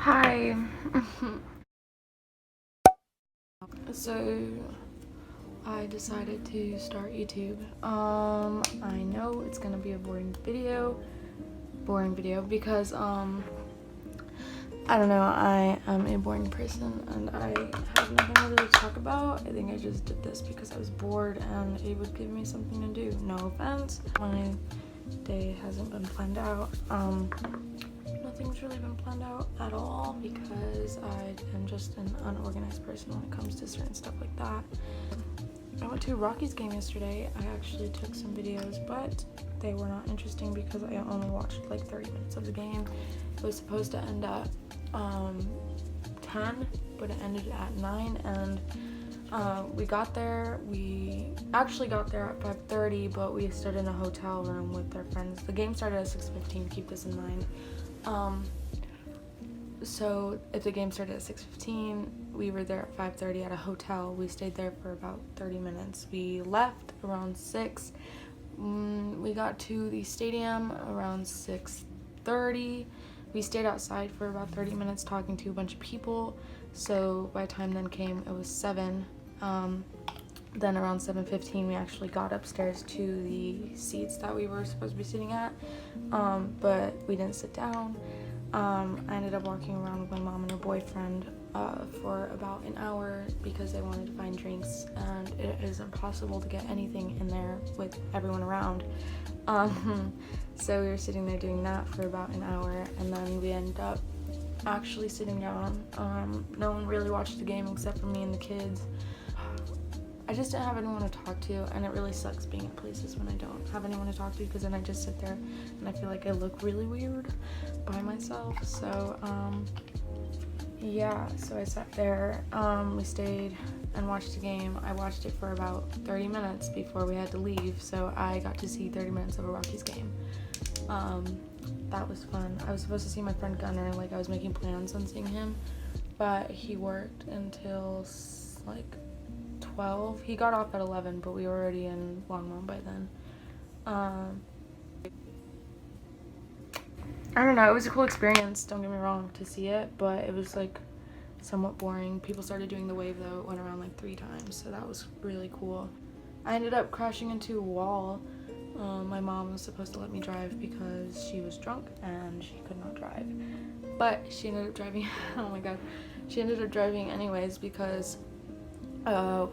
Hi. So I decided to start YouTube. I know it's gonna be a boring video because I don't know, I am a boring person and I have nothing really to talk about. I think I just did this because I was bored and it would give me something to do. No offense. My day hasn't been planned out. Nothing's really been planned out at all because I am just an unorganized person when it comes to certain stuff like that. I went to a Rockies game yesterday. I actually took some videos, but they were not interesting because I only watched like 30 minutes of the game. It was supposed to end at 10, but it ended at 9, and we actually got there at 5:30, but we stood in a hotel room with their friends. The game started at 6:15, keep this in mind. So if the game started at 6:15, we were there at 5:30 at a hotel. We stayed there for about 30 minutes. We left around 6. We got to the stadium around 6:30. We stayed outside for about 30 minutes talking to a bunch of people. So by the time then came, it was 7. Then around 7:15, we actually got upstairs to the seats that we were supposed to be sitting at, but we didn't sit down. I ended up walking around with my mom and her boyfriend for about an hour because they wanted to find drinks, and it is impossible to get anything in there with everyone around. So we were sitting there doing that for about an hour, and then we ended up actually sitting down. No one really watched the game except for me and the kids. I just didn't have anyone to talk to, and it really sucks being at places when I don't have anyone to talk to, because then I just sit there and I feel like I look really weird by myself. So yeah, so I sat there, we stayed and watched the game. I watched it for about 30 minutes before we had to leave, so I got to see 30 minutes of a Rockies game. That was fun. I was supposed to see my friend Gunner, like I was making plans on seeing him, but he worked until like 12. He got off at 11, but we were already in Longmont by then. I don't know, it was a cool experience, don't get me wrong, to see it, but it was like somewhat boring. People started doing the wave though. It went around like 3 times, so that was really cool. I ended up crashing into a wall. My mom was supposed to let me drive because she was drunk and she could not drive, but she ended up driving. Oh my god, she ended up driving anyways because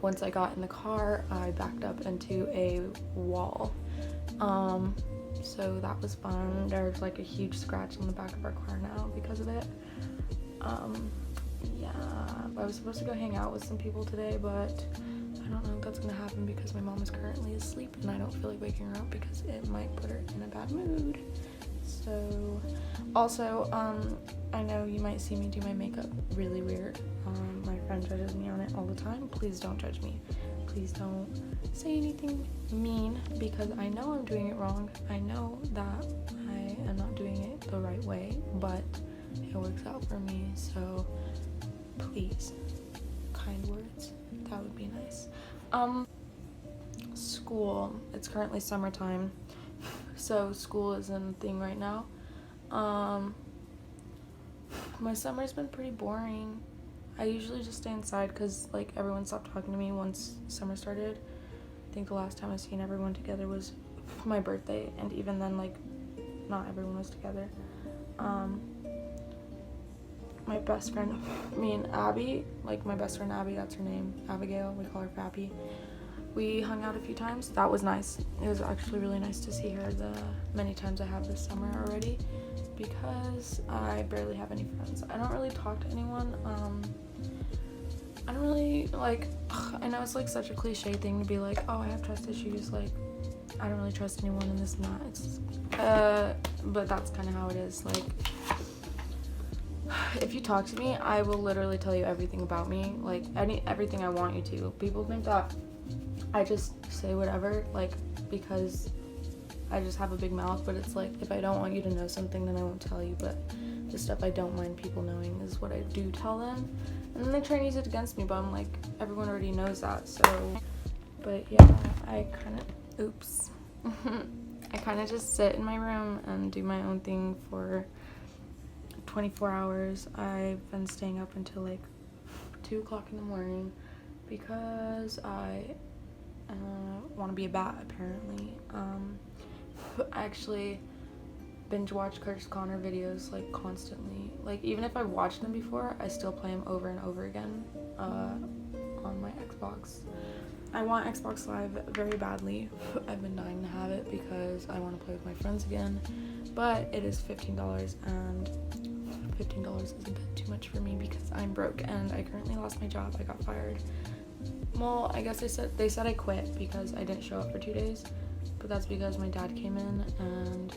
once I got in the car, I backed up into a wall. So that was fun. There's like a huge scratch on the back of our car now because of it. Yeah, I was supposed to go hang out with some people today, but I don't know if that's gonna happen because my mom is currently asleep and I don't feel like waking her up because it might put her in a bad mood. So also, I know you might see me do my makeup really weird. My friend judges me on it all the time. Please don't judge me. Please don't say anything mean because I know I'm doing it wrong. I know that I am not doing it the right way, but it works out for me. So please, kind words, that would be nice. School. It's currently summertime, so school is in thing right now. My summer's been pretty boring. I usually just stay inside because like everyone stopped talking to me once summer started. I think the last time I seen everyone together was my birthday, and even then like not everyone was together. My best friend, me and Abby, like my best friend Abby, that's her name, Abigail, we call her Fappy. We hung out a few times. That was nice. It was actually really nice to see her the many times I have this summer already because I barely have any friends. I don't really talk to anyone. I don't really like, I know it's like such a cliche thing to be like, oh, I have trust issues, like I don't really trust anyone and this and that. It's but that's kind of how it is. Like if you talk to me, I will literally tell you everything about me, like everything I want you to. People think that I just say whatever, like because I just have a big mouth, but it's like if I don't want you to know something, then I won't tell you. But the stuff I don't mind people knowing is what I do tell them, and then they try and use it against me, but I'm like, everyone already knows that. So but yeah, I kind of just sit in my room and do my own thing for 24 hours. I've been staying up until like 2 o'clock in the morning because I want to be a bat, apparently. I actually binge watch Curtis Connor videos like constantly. Like, even if I've watched them before, I still play them over and over again on my Xbox. I want Xbox Live very badly. I've been dying to have it because I want to play with my friends again, but it is $15, and $15 is a bit too much for me because I'm broke and I currently lost my job. I got fired. Well, I guess they said I quit because I didn't show up for 2 days, but that's because my dad came in, and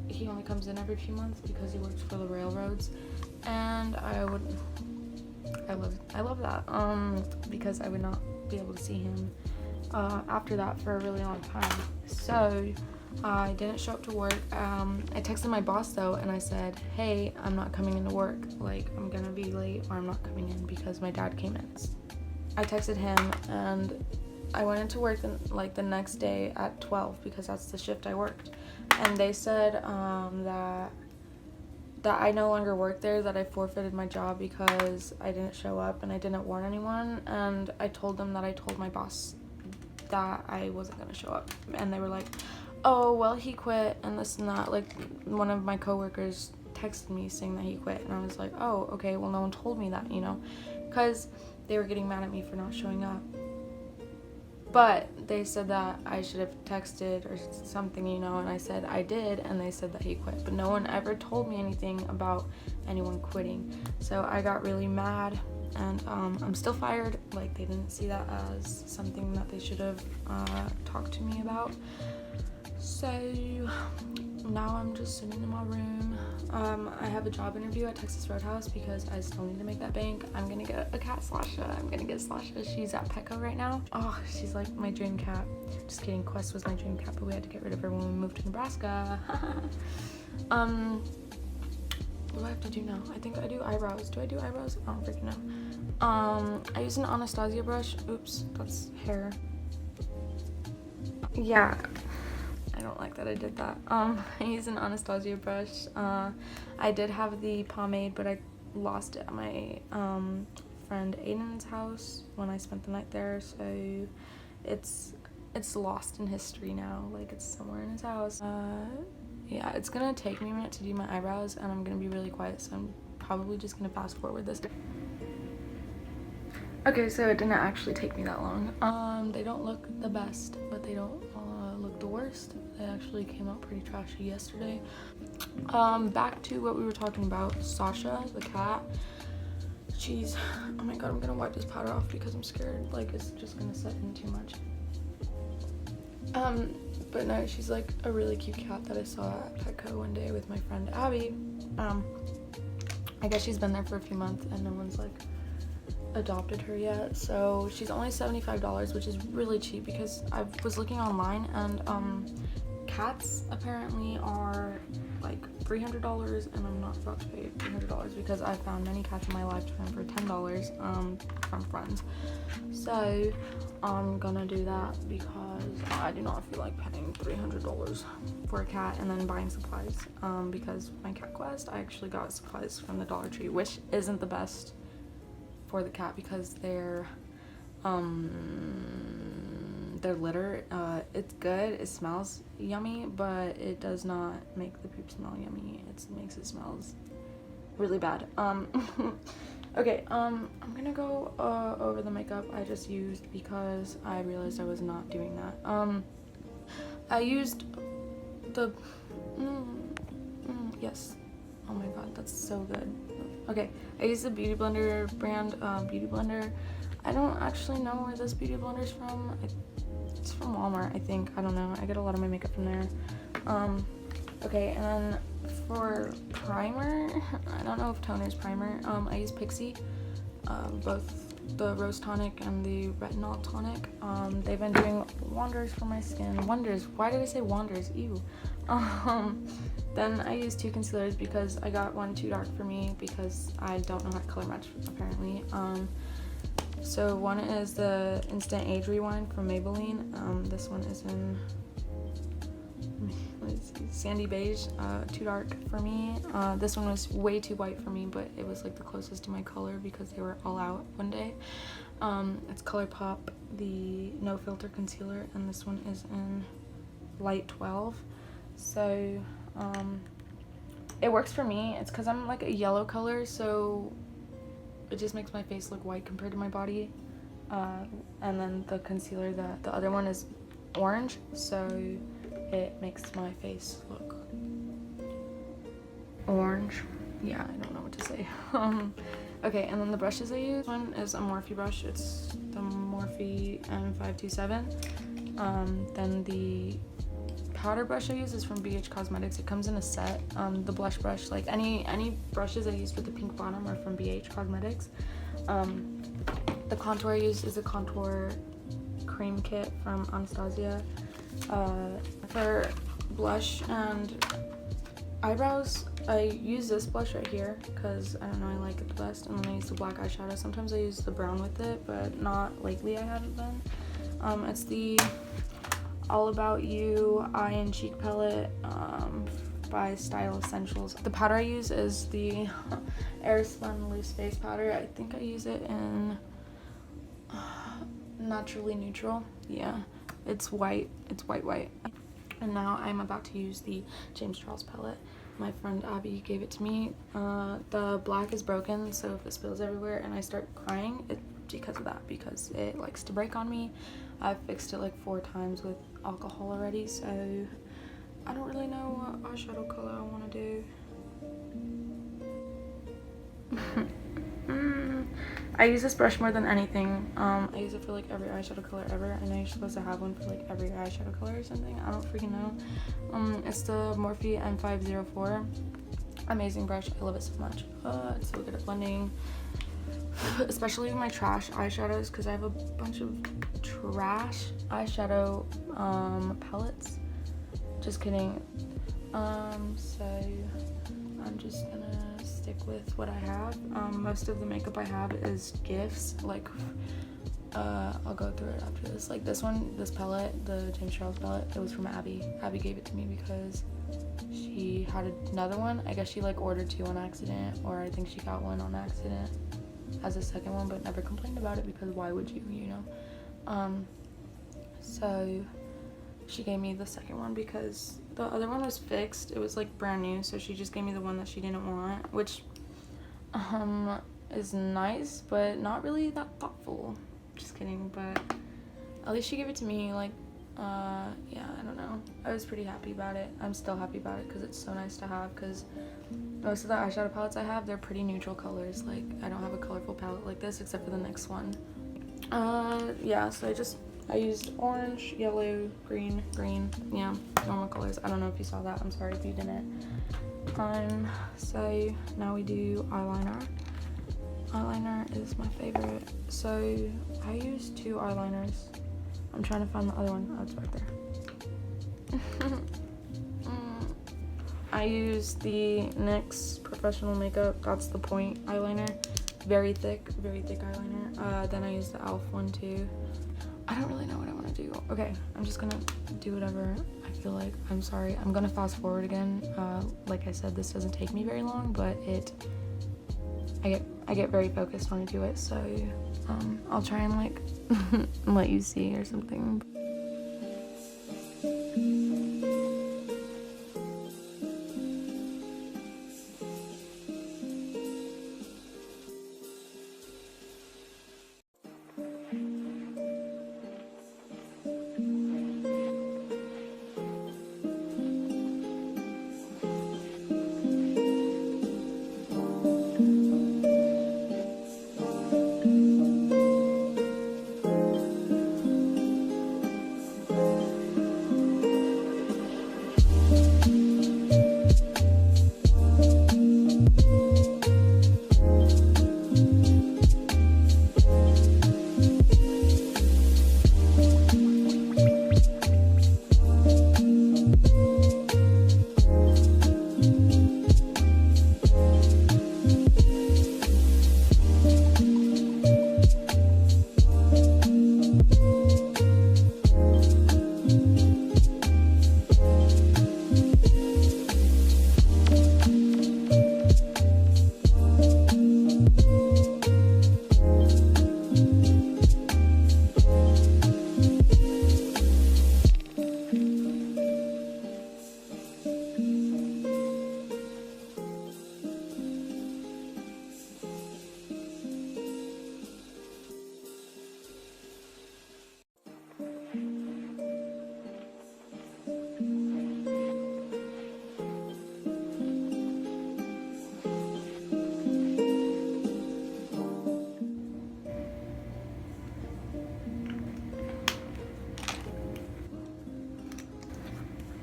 he only comes in every few months because he works for the railroads, and I love that because I would not be able to see him after that for a really long time. So I didn't show up to work. I texted my boss though, and I said, hey, I'm not coming into work, like I'm gonna be late, or I'm not coming in because my dad came in. I texted him, and I went into work the next day at 12 because that's the shift I worked, and they said that I no longer work there, that I forfeited my job because I didn't show up and I didn't warn anyone. And I told them that I told my boss that I wasn't gonna show up, and they were like, oh well, he quit and this and that. Like, one of my coworkers texted me saying that he quit, and I was like, oh okay, well no one told me that, you know, because they were getting mad at me for not showing up. But they said that I should have texted or something, you know, and I said I did, and they said that he quit. But no one ever told me anything about anyone quitting. So I got really mad, and I'm still fired. Like, they didn't see that as something that they should have talked to me about. So now I'm just sitting in my room. I have a job interview at Texas Roadhouse because I still need to make that bank. I'm gonna get a cat, Slasha. I'm gonna get Slasha. She's at Petco right now. Oh, she's like my dream cat. Just kidding, Quest was my dream cat, but we had to get rid of her when we moved to Nebraska. What do I have to do now? I think I do eyebrows. Do I do eyebrows? I don't freaking know. I use an Anastasia brush. Oops, that's hair. Yeah. I don't like that I did that. I use an Anastasia brush. I did have the pomade, but I lost it at my friend Aiden's house when I spent the night there, so it's lost in history now. Like, it's somewhere in his house. Yeah, it's gonna take me a minute to do my eyebrows, and I'm gonna be really quiet, so I'm probably just gonna fast forward this. Okay, so it didn't actually take me that long. They don't look the best, but they don't look the worst. They actually came out pretty trashy yesterday. Back to what we were talking about. Sasha, the cat. She's, oh my god, I'm gonna wipe this powder off because I'm scared, like, it's just gonna set in too much. But no, she's like a really cute cat that I saw at Petco one day with my friend Abby. I guess she's been there for a few months and no one's like adopted her yet, so she's only $75, which is really cheap because I was looking online, and cats apparently are like $300, and I'm not about to pay $300 because I found many cats in my lifetime for $10 from friends. So I'm gonna do that because I do not feel like paying $300 for a cat and then buying supplies, because my cat quest, I actually got supplies from the Dollar Tree, which isn't the best for the cat because their litter, it's good, it smells yummy, but it does not make the poop smell yummy. It makes it smells really bad. Okay, I'm gonna go over the makeup I just used because I realized I was not doing that. I used the yes, oh my god, that's so good. Okay, I used the Beauty Blender brand Beauty Blender. I don't actually know where this Beauty Blender is from. It's from Walmart, I think. I don't know. I get a lot of my makeup from there. Okay, and then for primer, I don't know if toner's primer. I use Pixie, both the Rose Tonic and the Retinol Tonic. They've been doing wonders for my skin. Wonders. Why did I say wonders? Ew. Then I use two concealers because I got one too dark for me because I don't know how to color match, apparently. So one is the Instant Age Rewind from Maybelline. This one is in, let's see, sandy beige, too dark for me. This one was way too white for me, but it was like the closest to my color because they were all out one day. It's ColourPop, the no filter concealer, and this one is in light 12. So it works for me. It's because I'm like a yellow color, so it just makes my face look white compared to my body. And then the concealer, the other one is orange, so it makes my face look orange. Yeah, I don't know what to say. Okay, and then the brushes I use, one is a Morphe brush. It's the Morphe M527. Then the powder brush I use is from BH Cosmetics. It comes in a set. The blush brush, like any brushes I used with the pink bottom are from BH Cosmetics. The contour I use is a contour cream kit from Anastasia. For blush and eyebrows, I use this blush right here because I don't know, I like it the best. And then I use the black eyeshadow. Sometimes I use the brown with it, but not lately. I haven't been. It's the All About You Eye and Cheek Palette by Style Essentials. The powder I use is the Airspun Loose Face Powder. I think I use it in Naturally Neutral. Yeah, it's white. It's white. And now I'm about to use the James Charles palette. My friend Abby gave it to me. The black is broken, so if it spills everywhere and I start crying, it's because of that, because it likes to break on me. I've fixed it like 4 times with alcohol already, so I don't really know what eyeshadow color I want to do. I use this brush more than anything. I use it for like every eyeshadow color ever. I know you're supposed to have one for like every eyeshadow color or something. I don't freaking know. It's the Morphe M504. Amazing brush. I love it so much. It's so good at blending, especially with my trash eyeshadows, because I have a bunch of trash eyeshadow palettes. Just kidding. So I'm just gonna stick with what I have. Most of the makeup I have is gifts. Like, I'll go through it after this. Like this one, this palette, the James Charles palette, it was from Abby. Abby gave it to me because she had another one. I guess she like ordered 2 on accident, or I think she got one on accident as a second one, but never complained about it because why would you know? So she gave me the second one because the other one was fixed. It was like brand new, so she just gave me the one that she didn't want, which is nice, but not really that thoughtful. Just kidding, but at least she gave it to me. Like, yeah, I don't know. I was pretty happy about it. I'm still happy about it because it's so nice to have, because most of the eyeshadow palettes I have, they're pretty neutral colors. Like, I don't have a colorful palette like this except for the next one. Yeah, so I used orange, yellow, green, yeah, normal colors. I don't know if you saw that. I'm sorry if you didn't. So now we do eyeliner. Eyeliner is my favorite. So I use 2 eyeliners. I'm trying to find the other one. Oh, it's right there. I use the NYX Professional Makeup. That's the point eyeliner. Very thick eyeliner. Then I use the e.l.f. one too. I don't really know what I want to do. Okay, I'm just gonna do whatever I feel like. I'm sorry. I'm gonna fast forward again. Like I said, this doesn't take me very long, but I get very focused when I do it. So I'll try and like let you see or something.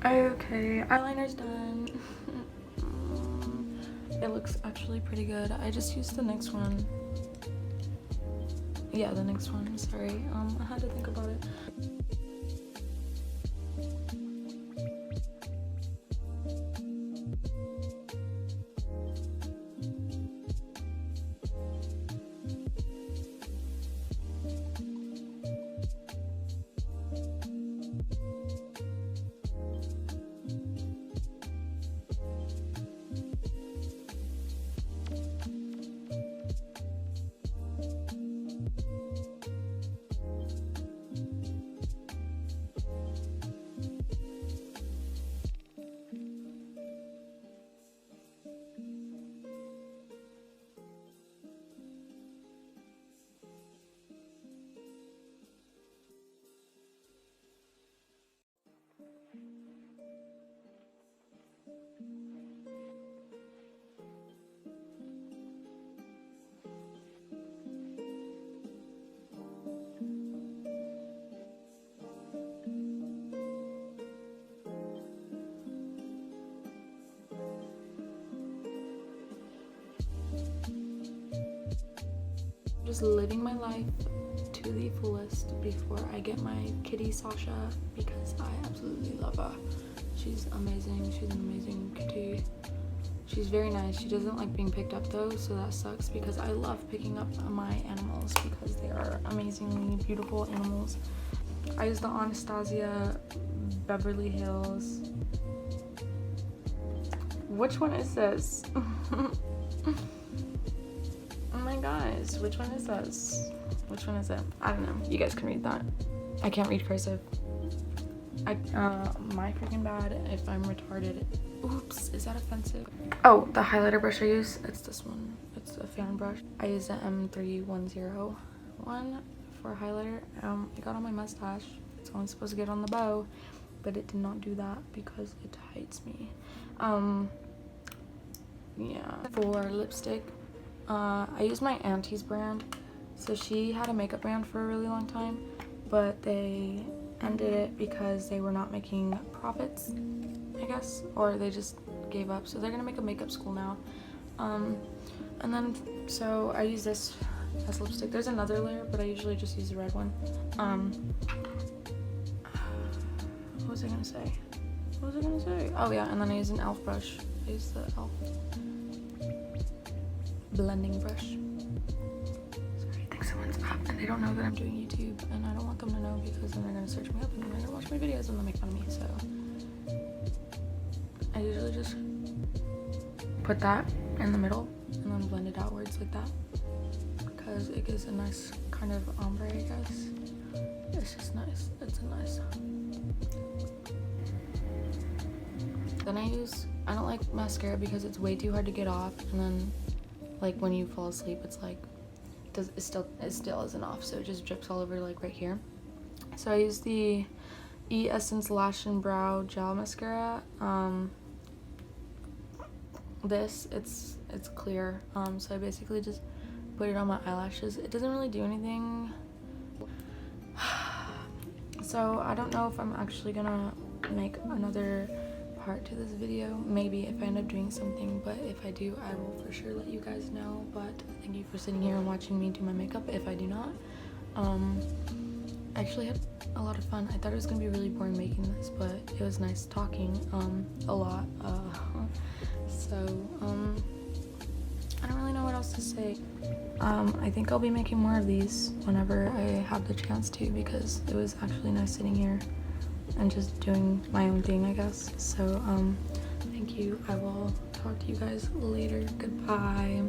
Okay, eyeliner's done. It looks actually pretty good. I just used the next one. Yeah, the next one, sorry. I had to think about it. Just living my life to the fullest before I get my kitty Sasha, because I absolutely love her. She's amazing. She's an amazing kitty. She's very nice. She doesn't like being picked up though, so that sucks, because I love picking up my animals because they are amazingly beautiful animals. I use the Anastasia Beverly Hills. Which one is this? Oh my gosh, which one is this? Which one is it? I don't know. You guys can read that. I can't read cursive. My freaking bad if I'm retarded. Oops, is that offensive? Oh, the highlighter brush I use, it's this one. It's a fan brush. I use the M3101 for highlighter. It got on my mustache. It's only supposed to get on the bow, but it did not do that because it hides me. Yeah. For lipstick, I use my auntie's brand. So she had a makeup brand for a really long time, but they ended it because they were not making profits, I guess, or they just gave up. So they're gonna make a makeup school now. And then, so I use this as lipstick. There's another layer, but I usually just use the red one. What was I gonna say? Oh yeah, and then I use an e.l.f. brush. I use the e.l.f. blending brush. Sorry, I think someone's up and they don't know that I'm doing YouTube, and I don't want them to know because then they're gonna search me up and then they're gonna watch my videos and they'll make fun of me. So I usually just put that in the middle and then blend it outwards like that, because it gives a nice kind of ombre, I guess. It's just nice. It's a nice. Then I don't like mascara because it's way too hard to get off, and then like when you fall asleep, it's like it still isn't off, so it just drips all over like right here. So I use the Essence Lash and Brow Gel Mascara. It's clear. So I basically just put it on my eyelashes. It doesn't really do anything. So I don't know if I'm actually gonna make another part to this video, maybe if I end up doing something, but if I do, I will for sure let you guys know. But thank you for sitting here and watching me do my makeup. If I do not, I actually had a lot of fun. I thought it was gonna be really boring making this, but it was nice talking a lot. So I don't really know what else to say. I think I'll be making more of these whenever I have the chance to, because it was actually nice sitting here and just doing my own thing, I guess. So thank you. I will talk to you guys later. Goodbye.